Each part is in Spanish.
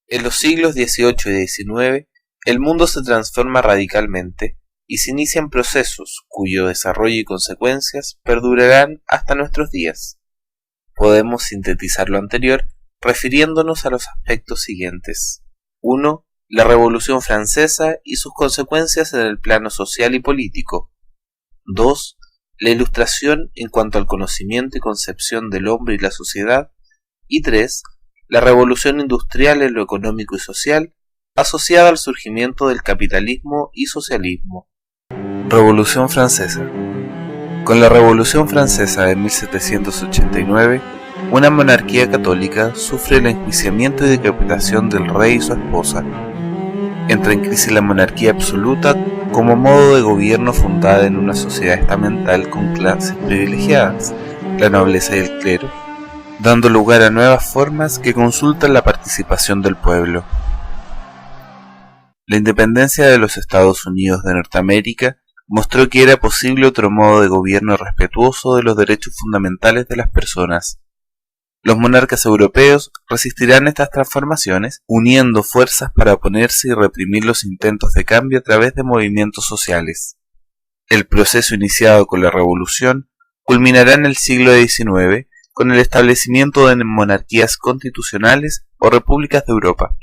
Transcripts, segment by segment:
En los siglos XVIII y XIX, el mundo se transforma radicalmente y se inician procesos cuyo desarrollo y consecuencias perdurarán hasta nuestros días. Podemos sintetizar lo anterior refiriéndonos a los aspectos siguientes. 1. La Revolución Francesa y sus consecuencias en el plano social y político. 2. La Ilustración en cuanto al conocimiento y concepción del hombre y la sociedad. Y 3. La revolución industrial en lo económico y social, asociada al surgimiento del capitalismo y socialismo. Revolución Francesa. Con la Revolución Francesa de 1789, una monarquía católica sufre el enjuiciamiento y decapitación del rey y su esposa. Entra en crisis la monarquía absoluta como modo de gobierno fundada en una sociedad estamental con clases privilegiadas, la nobleza y el clero, dando lugar a nuevas formas que consultan la participación del pueblo. La independencia de los Estados Unidos de Norteamérica mostró que era posible otro modo de gobierno respetuoso de los derechos fundamentales de las personas. Los monarcas europeos resistirán estas transformaciones, uniendo fuerzas para oponerse y reprimir los intentos de cambio a través de movimientos sociales. El proceso iniciado con la Revolución culminará en el siglo XIX con el establecimiento de monarquías constitucionales o repúblicas de Europa.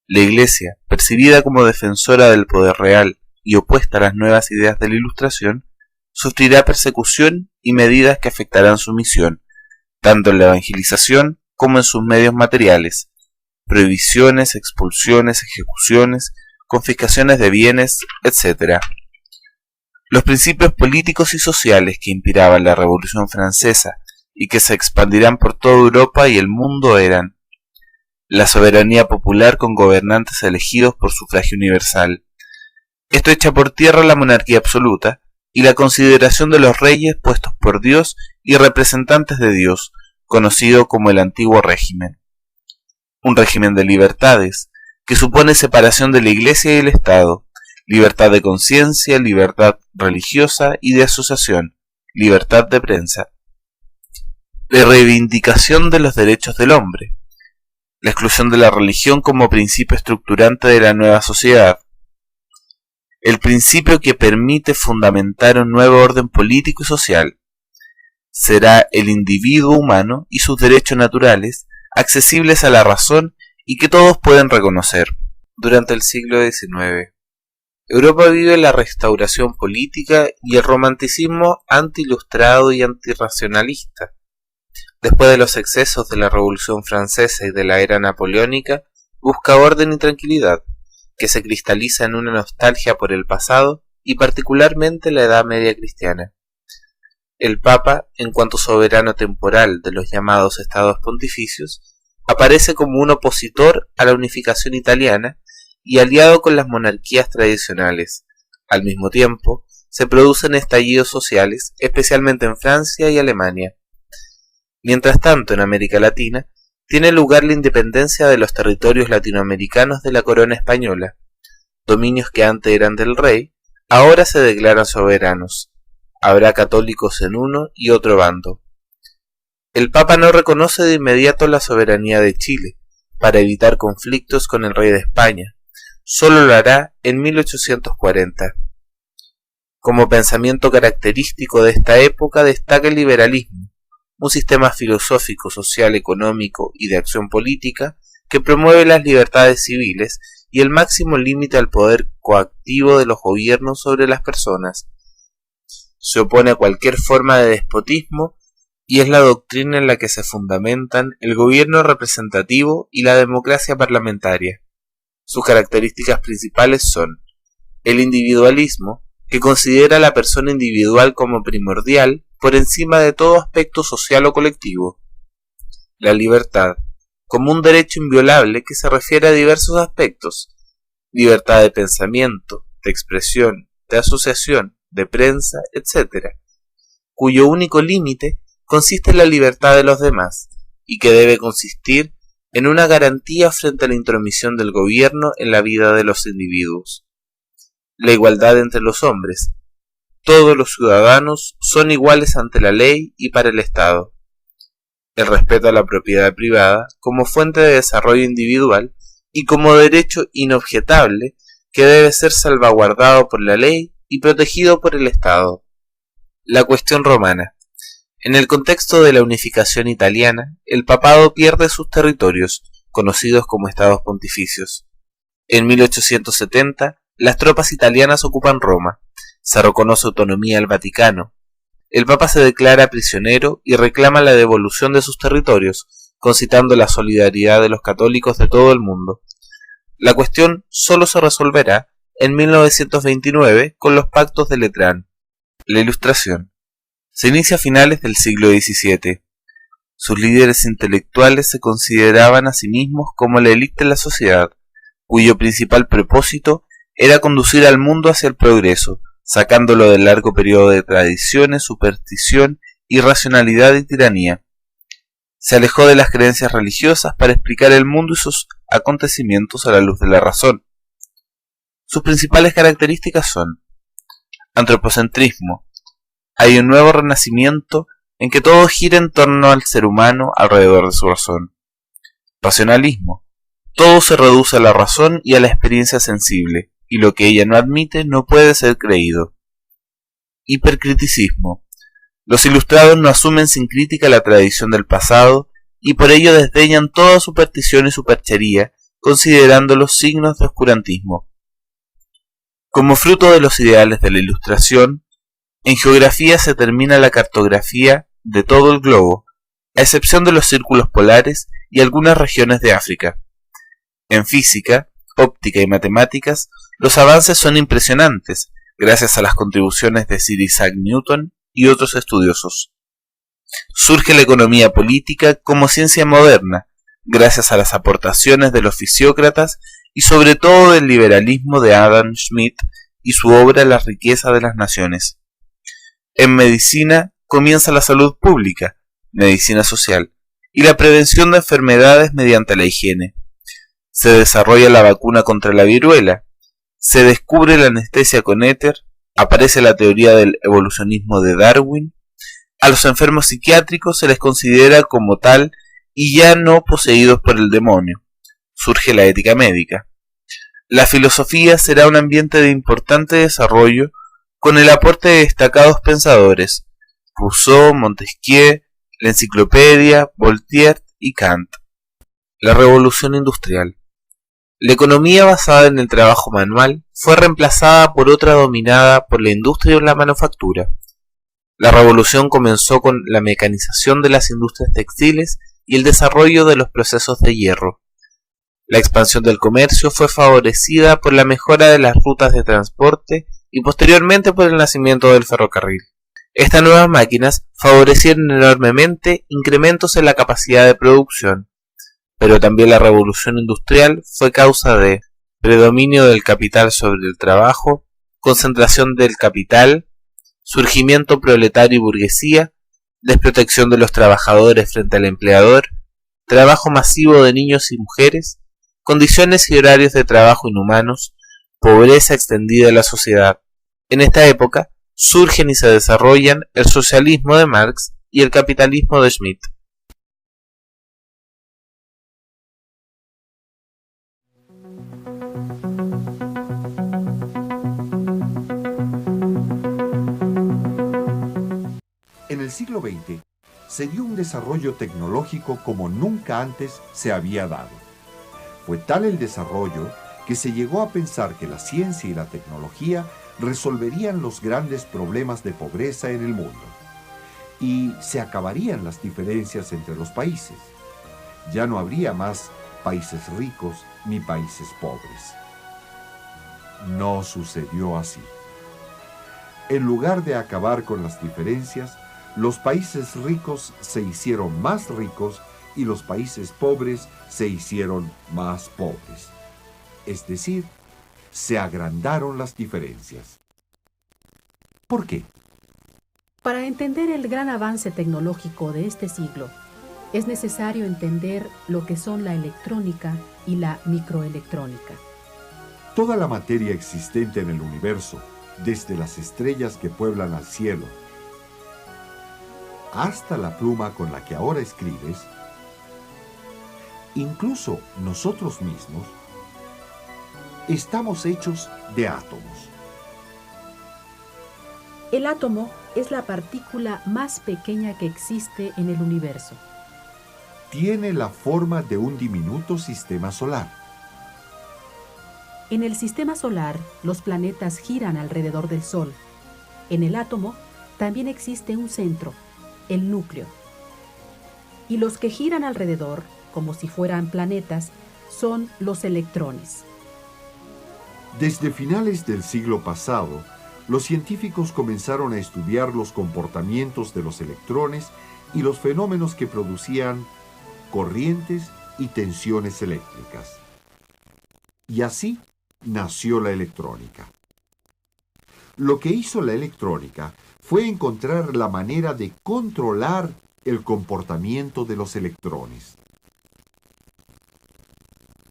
La Iglesia, percibida como defensora del poder real y opuesta a las nuevas ideas de la Ilustración, sufrirá persecución y medidas que afectarán su misión, tanto en la evangelización como en sus medios materiales: prohibiciones, expulsiones, ejecuciones, confiscaciones de bienes, etc. Los principios políticos y sociales que inspiraban la Revolución Francesa y que se expandirán por toda Europa y el mundo eran: la soberanía popular con gobernantes elegidos por sufragio universal. Esto echa por tierra la monarquía absoluta y la consideración de los reyes puestos por Dios y representantes de Dios, conocido como el antiguo régimen. Un régimen de libertades, que supone separación de la Iglesia y el Estado, libertad de conciencia, libertad religiosa y de asociación, libertad de prensa. La reivindicación de los derechos del hombre, la exclusión de la religión como principio estructurante de la nueva sociedad, el principio que permite fundamentar un nuevo orden político y social. Será el individuo humano y sus derechos naturales, accesibles a la razón y que todos pueden reconocer. Durante el siglo XIX, Europa vive la restauración política y el romanticismo anti-ilustrado y antirracionalista. Después de los excesos de la Revolución Francesa y de la era napoleónica, busca orden y tranquilidad, que se cristaliza en una nostalgia por el pasado y particularmente la Edad Media cristiana. El Papa, en cuanto soberano temporal de los llamados Estados Pontificios, aparece como un opositor a la unificación italiana y aliado con las monarquías tradicionales. Al mismo tiempo, se producen estallidos sociales, especialmente en Francia y Alemania. Mientras tanto, en América Latina, tiene lugar la independencia de los territorios latinoamericanos de la corona española. Dominios que antes eran del rey, ahora se declaran soberanos. Habrá católicos en uno y otro bando. El Papa no reconoce de inmediato la soberanía de Chile, para evitar conflictos con el rey de España. Solo lo hará en 1840. Como pensamiento característico de esta época destaca el liberalismo, un sistema filosófico, social, económico y de acción política que promueve las libertades civiles y el máximo límite al poder coactivo de los gobiernos sobre las personas. Se opone a cualquier forma de despotismo y es la doctrina en la que se fundamentan el gobierno representativo y la democracia parlamentaria. Sus características principales son el individualismo, que considera a la persona individual como primordial por encima de todo aspecto social o colectivo. La libertad, como un derecho inviolable que se refiere a diversos aspectos: libertad de pensamiento, de expresión, de asociación, de prensa, etc., cuyo único límite consiste en la libertad de los demás, y que debe consistir en una garantía frente a la intromisión del gobierno en la vida de los individuos. La igualdad entre los hombres. Todos los ciudadanos son iguales ante la ley y para el Estado. El respeto a la propiedad privada como fuente de desarrollo individual y como derecho inobjetable que debe ser salvaguardado por la ley y protegido por el Estado. La cuestión romana. En el contexto de la unificación italiana, el papado pierde sus territorios, conocidos como estados pontificios. En 1870, las tropas italianas ocupan Roma, se reconoce autonomía al Vaticano. El Papa se declara prisionero y reclama la devolución de sus territorios, concitando la solidaridad de los católicos de todo el mundo. La cuestión solo se resolverá en 1929 con los pactos de Letrán. La Ilustración. Se inicia a finales del siglo XVII. Sus líderes intelectuales se consideraban a sí mismos como la élite de la sociedad, cuyo principal propósito era conducir al mundo hacia el progreso, sacándolo del largo periodo de tradiciones, superstición, irracionalidad y tiranía. Se alejó de las creencias religiosas para explicar el mundo y sus acontecimientos a la luz de la razón. Sus principales características son: antropocentrismo. Hay un nuevo renacimiento en que todo gira en torno al ser humano alrededor de su razón. Racionalismo. Todo se reduce a la razón y a la experiencia sensible, y lo que ella no admite no puede ser creído. Hipercriticismo. Los ilustrados no asumen sin crítica la tradición del pasado y por ello desdeñan toda superstición y superchería, considerándolos signos de oscurantismo. Como fruto de los ideales de la Ilustración, en geografía se termina la cartografía de todo el globo, a excepción de los círculos polares y algunas regiones de África. En física, óptica y matemáticas, los avances son impresionantes, gracias a las contribuciones de Sir Isaac Newton y otros estudiosos. Surge la economía política como ciencia moderna, gracias a las aportaciones de los fisiócratas y sobre todo del liberalismo de Adam Smith y su obra La riqueza de las naciones. En medicina comienza la salud pública, medicina social, y la prevención de enfermedades mediante la higiene. Se desarrolla la vacuna contra la viruela, se descubre la anestesia con éter, aparece la teoría del evolucionismo de Darwin, a los enfermos psiquiátricos se les considera como tal y ya no poseídos por el demonio. Surge la ética médica. La filosofía será un ambiente de importante desarrollo con el aporte de destacados pensadores, Rousseau, Montesquieu, la Enciclopedia, Voltaire y Kant. La revolución industrial. La economía basada en el trabajo manual fue reemplazada por otra dominada por la industria y la manufactura. La revolución comenzó con la mecanización de las industrias textiles y el desarrollo de los procesos de hierro. La expansión del comercio fue favorecida por la mejora de las rutas de transporte y posteriormente por el nacimiento del ferrocarril. Estas nuevas máquinas favorecieron enormemente incrementos en la capacidad de producción, pero también la revolución industrial fue causa de predominio del capital sobre el trabajo, concentración del capital, surgimiento proletario y burguesía, desprotección de los trabajadores frente al empleador, trabajo masivo de niños y mujeres, condiciones y horarios de trabajo inhumanos, pobreza extendida en la sociedad. En esta época surgen y se desarrollan el socialismo de Marx y el capitalismo de Schmidt. En el siglo XX se dio un desarrollo tecnológico como nunca antes se había dado. Fue tal el desarrollo que se llegó a pensar que la ciencia y la tecnología resolverían los grandes problemas de pobreza en el mundo y se acabarían las diferencias entre los países. Ya no habría más países ricos ni países pobres. No sucedió así. En lugar de acabar con las diferencias, los países ricos se hicieron más ricos y los países pobres se hicieron más pobres. Es decir, se agrandaron las diferencias. ¿Por qué? Para entender el gran avance tecnológico de este siglo, es necesario entender lo que son la electrónica y la microelectrónica. Toda la materia existente en el universo, desde las estrellas que pueblan al cielo, hasta la pluma con la que ahora escribes, incluso nosotros mismos, Estamos hechos de átomos. El átomo es la partícula más pequeña que existe en el universo. Tiene la forma de un diminuto sistema solar. En el sistema solar, los planetas giran alrededor del Sol. En el átomo también existe un centro, el núcleo. Y los que giran alrededor, como si fueran planetas, son los electrones. Desde finales del siglo pasado, los científicos comenzaron a estudiar los comportamientos de los electrones y los fenómenos que producían corrientes y tensiones eléctricas. Y así nació la electrónica. Lo que hizo la electrónica fue encontrar la manera de controlar el comportamiento de los electrones.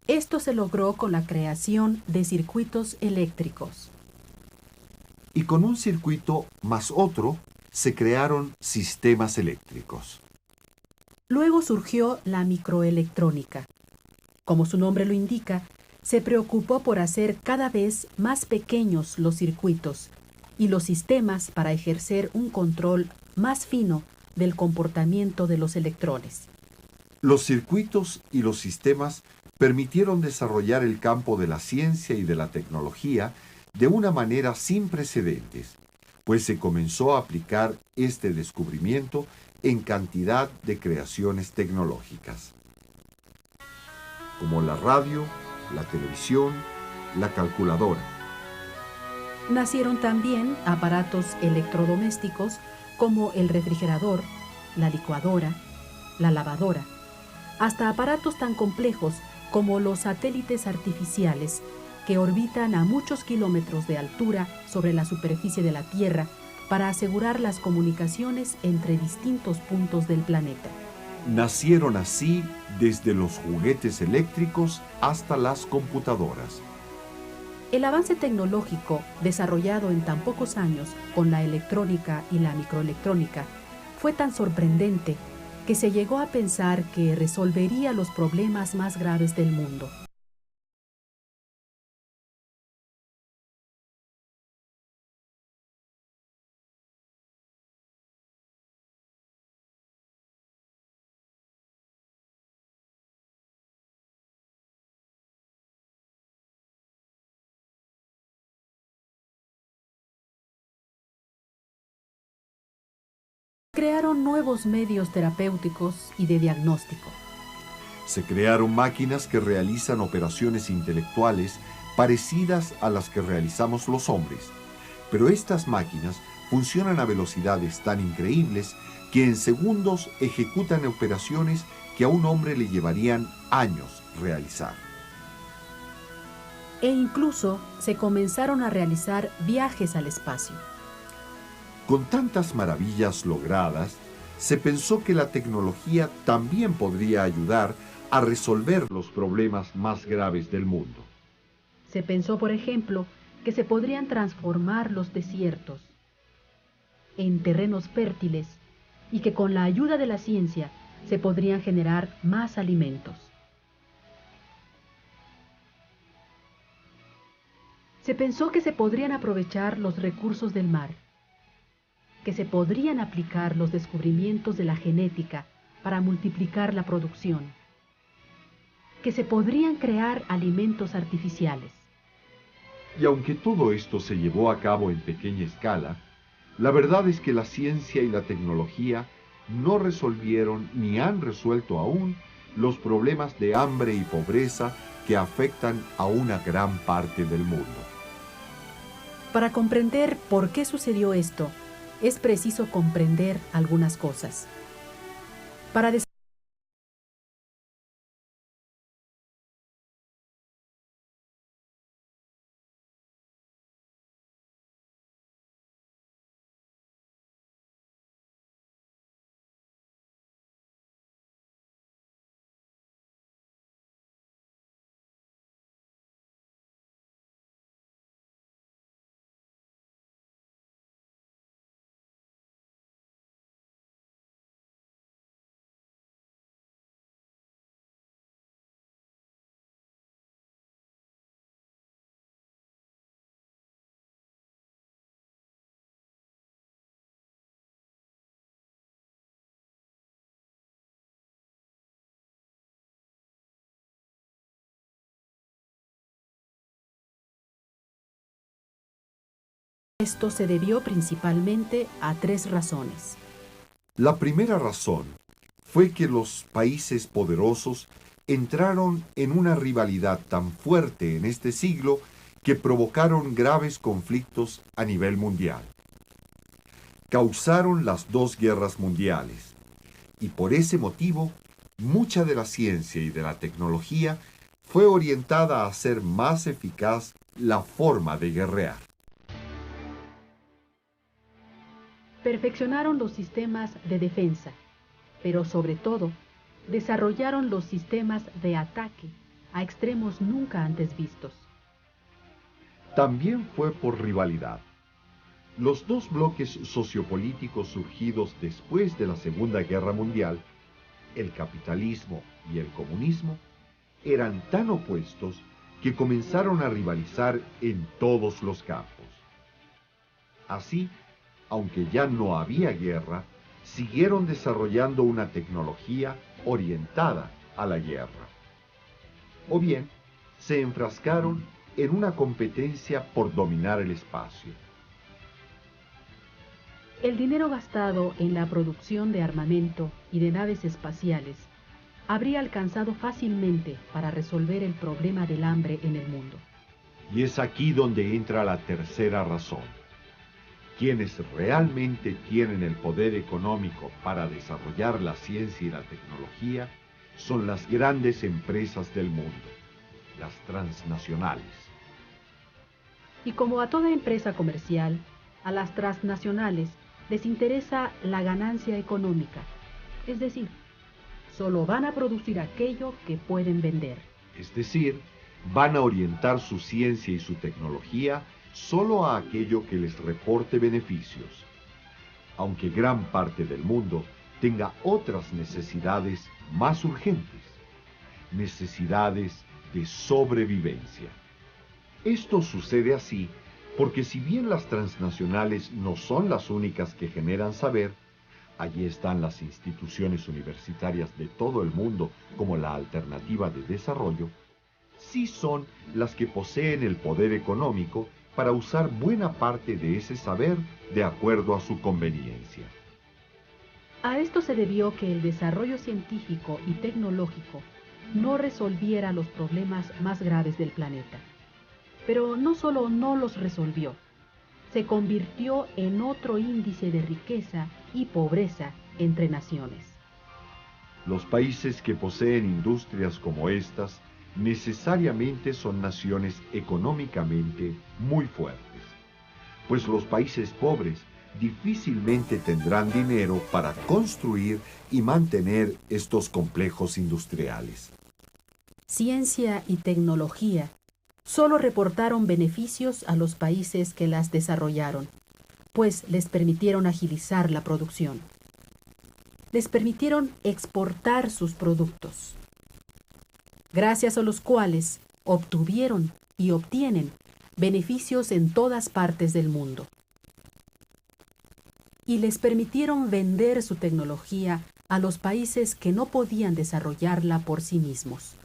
Esto se logró con la creación de circuitos eléctricos. Y con un circuito más otro se crearon sistemas eléctricos. Luego surgió la microelectrónica. Como su nombre lo indica, se preocupó por hacer cada vez más pequeños los circuitos y los sistemas para ejercer un control más fino del comportamiento de los electrones. Los circuitos y los sistemas permitieron desarrollar el campo de la ciencia y de la tecnología de una manera sin precedentes, pues se comenzó a aplicar este descubrimiento en cantidad de creaciones tecnológicas, como la radio, la televisión, la calculadora. Nacieron también aparatos electrodomésticos como el refrigerador, la licuadora, la lavadora, hasta aparatos tan complejos como los satélites artificiales que orbitan a muchos kilómetros de altura sobre la superficie de la Tierra para asegurar las comunicaciones entre distintos puntos del planeta. Nacieron así desde los juguetes eléctricos hasta las computadoras. El avance tecnológico desarrollado en tan pocos años con la electrónica y la microelectrónica fue tan sorprendente que se llegó a pensar que resolvería los problemas más graves del mundo. Crearon nuevos medios terapéuticos y de diagnóstico. Se crearon máquinas que realizan operaciones intelectuales parecidas a las que realizamos los hombres, pero estas máquinas funcionan a velocidades tan increíbles que en segundos ejecutan operaciones que a un hombre le llevarían años realizar. E incluso se comenzaron a realizar viajes al espacio. Con tantas maravillas logradas, se pensó que la tecnología también podría ayudar a resolver los problemas más graves del mundo. Se pensó, por ejemplo, que se podrían transformar los desiertos en terrenos fértiles y que con la ayuda de la ciencia se podrían generar más alimentos. Se pensó que se podrían aprovechar los recursos del mar, que se podrían aplicar los descubrimientos de la genética para multiplicar la producción, que se podrían crear alimentos artificiales. Y aunque todo esto se llevó a cabo en pequeña escala, la verdad es que la ciencia y la tecnología no resolvieron ni han resuelto aún los problemas de hambre y pobreza que afectan a una gran parte del mundo. Para comprender por qué sucedió esto, es preciso comprender algunas cosas. Para Esto se debió principalmente a tres razones. La primera razón fue que los países poderosos entraron en una rivalidad tan fuerte en este siglo que provocaron graves conflictos a nivel mundial. Causaron las dos guerras mundiales y por ese motivo mucha de la ciencia y de la tecnología fue orientada a hacer más eficaz la forma de guerrear. Perfeccionaron los sistemas de defensa, pero sobre todo, desarrollaron los sistemas de ataque a extremos nunca antes vistos. También fue por rivalidad. Los dos bloques sociopolíticos surgidos después de la Segunda Guerra Mundial, el capitalismo y el comunismo, eran tan opuestos que comenzaron a rivalizar en todos los campos. Así, aunque ya no había guerra, siguieron desarrollando una tecnología orientada a la guerra. O bien, se enfrascaron en una competencia por dominar el espacio. El dinero gastado en la producción de armamento y de naves espaciales habría alcanzado fácilmente para resolver el problema del hambre en el mundo. Y es aquí donde entra la tercera razón. Quienes realmente tienen el poder económico para desarrollar la ciencia y la tecnología son las grandes empresas del mundo, las transnacionales. Y como a toda empresa comercial, a las transnacionales les interesa la ganancia económica, es decir, solo van a producir aquello que pueden vender. Es decir, van a orientar su ciencia y su tecnología solo a aquello que les reporte beneficios, aunque gran parte del mundo tenga otras necesidades más urgentes, necesidades de sobrevivencia. Esto sucede así porque si bien las transnacionales no son las únicas que generan saber, allí están las instituciones universitarias de todo el mundo como la alternativa de desarrollo, sí son las que poseen el poder económico para usar buena parte de ese saber de acuerdo a su conveniencia. A esto se debió que el desarrollo científico y tecnológico no resolviera los problemas más graves del planeta. Pero no solo no los resolvió, se convirtió en otro índice de riqueza y pobreza entre naciones. Los países que poseen industrias como estas necesariamente son naciones económicamente muy fuertes, pues los países pobres difícilmente tendrán dinero para construir y mantener estos complejos industriales. Ciencia y tecnología solo reportaron beneficios a los países que las desarrollaron, pues les permitieron agilizar la producción. Les permitieron exportar sus productos, gracias a los cuales obtuvieron y obtienen beneficios en todas partes del mundo. Y les permitieron vender su tecnología a los países que no podían desarrollarla por sí mismos.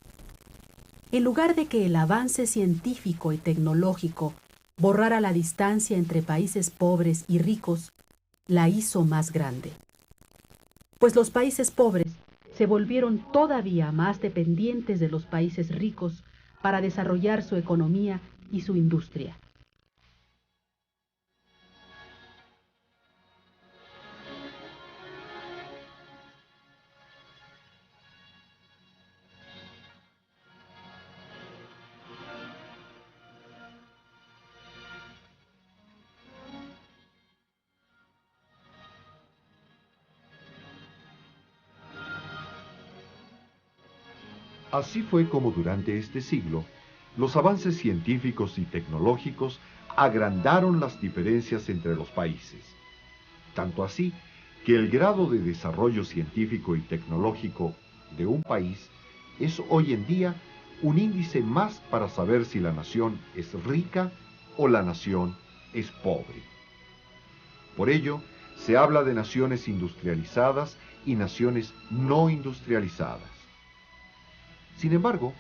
En lugar de que el avance científico y tecnológico borrara la distancia entre países pobres y ricos, la hizo más grande. Pues los países pobres se volvieron todavía más dependientes de los países ricos para desarrollar su economía y su industria. Así fue como durante este siglo, los avances científicos y tecnológicos agrandaron las diferencias entre los países. Tanto así que el grado de desarrollo científico y tecnológico de un país es hoy en día un índice más para saber si la nación es rica o la nación es pobre. Por ello, se habla de naciones industrializadas y naciones no industrializadas. Sin embargo,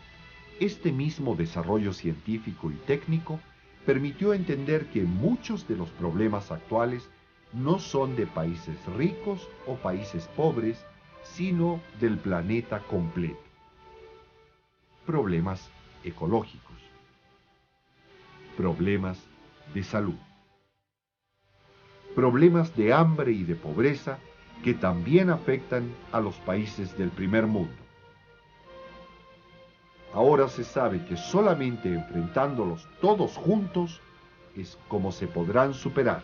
este mismo desarrollo científico y técnico permitió entender que muchos de los problemas actuales no son de países ricos o países pobres, sino del planeta completo. Problemas ecológicos. Problemas de salud. Problemas de hambre y de pobreza que también afectan a los países del primer mundo. Ahora se sabe que solamente enfrentándolos todos juntos es como se podrán superar,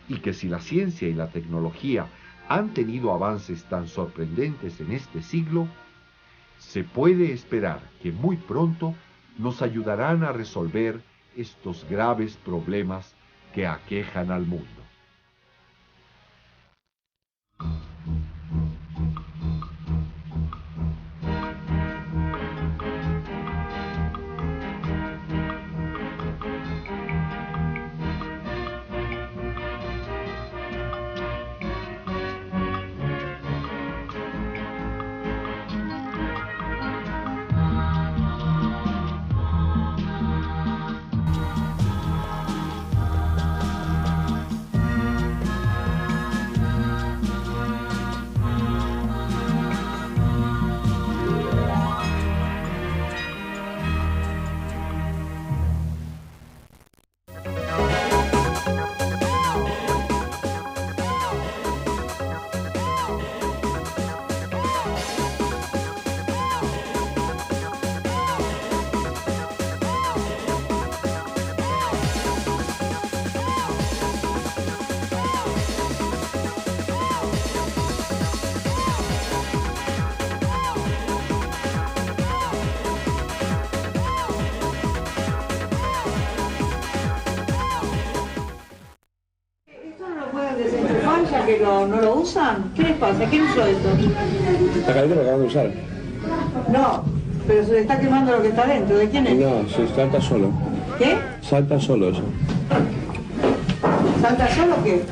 y que si la ciencia y la tecnología han tenido avances tan sorprendentes en este siglo, se puede esperar que muy pronto nos ayudarán a resolver estos graves problemas que aquejan al mundo. Ya que no lo usan, ¿qué les pasa? ¿Quién usó esto? La cadena lo acaban de usar. No, pero se le está quemando lo que está dentro. ¿De quién es? No, se salta solo. ¿Qué? Salta solo eso. ¿Salta solo o qué?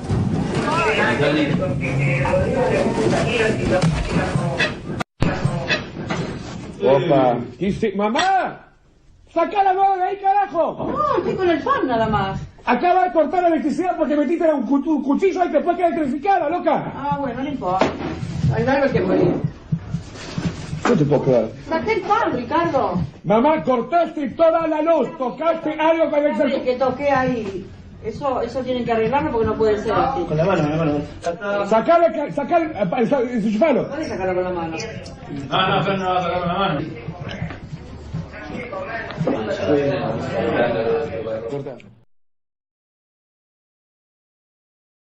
Opa. ¡Mamá! ¡Sacá la mano de ahí, carajo! No, estoy con el fan nada más. Acaba de cortar la electricidad porque metiste un cuchillo ahí que después queda electrificada, loca. Ah, bueno, no importa. Hay algo que morir. No te puedo creer. Saqué el fan, Ricardo. Mamá, cortaste toda la luz. Tocaste algo con el Sí, que toqué ahí. Eso tienen que arreglarlo porque no puede ser así. Con la mano. Sacale, enchufalo. Puedes sacarlo con la mano. No, pero no lo va a sacar con la mano. Corta.